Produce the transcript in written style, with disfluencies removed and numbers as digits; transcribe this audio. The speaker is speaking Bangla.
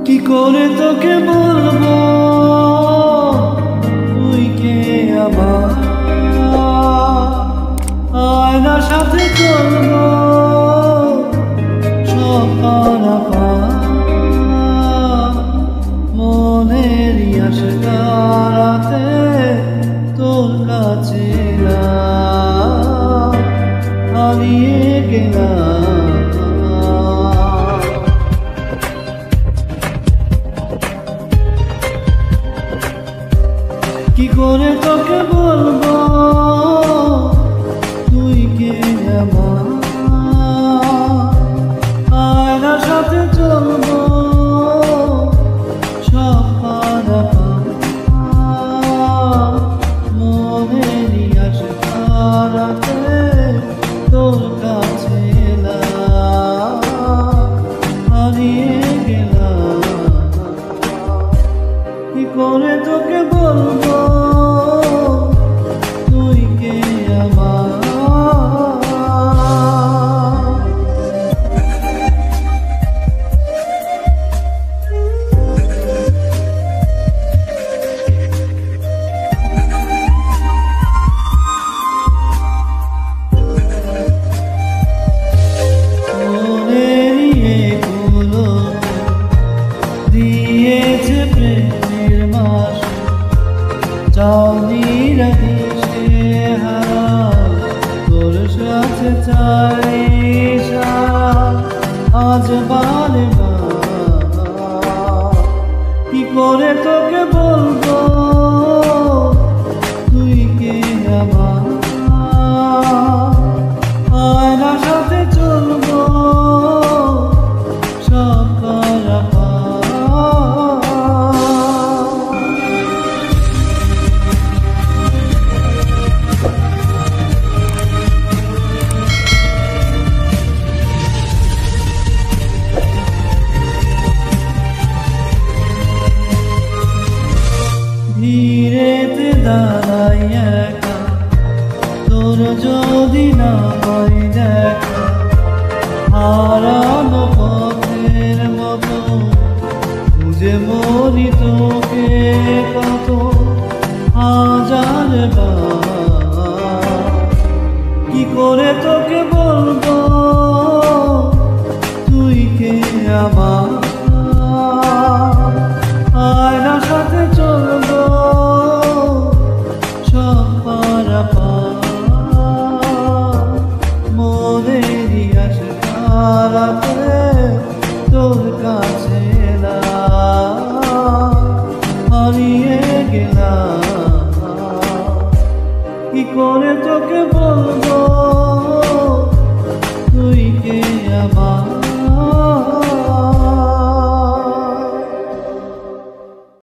কি করে তোকে বলবো তুই কে আমার, আয়নার সাথে চলবো সব পারাপা, মনেরই আশা রাতে তোর কাছে হারিয়ে গেলাম। কি করে তোকে বলবো তুই কে আমার, আয়নার সাথে চলবো সব পারাপা, মনেরই আশা রাতে তোর কাছে হারিয়ে গেলাম। কি করে তোকে বলবো তুই কে আমার, দিয়েছে প্রেমের মাস চাউনিরা দিশে হারা তোর সাথে চাই আজ বারে কি করে তোকে বলবো তুই কে আমার, আয়নার সাথে চলবো সব পারাপা, ভিড়েতে দাঁড়াই একা তোর যদি না পাই দেখা, হারানো পথের মতো খুঁজে মরি তোকে কত হাজার বার। কি করে তোকে বলবো তুই কে আমার, আয়নার সাথে চলবো সব পারাপা, মনেরই আশা রাতে তোর কাছে হারিয়ে গেলাম। কি করে তোকে বলবো তুই কে আমার।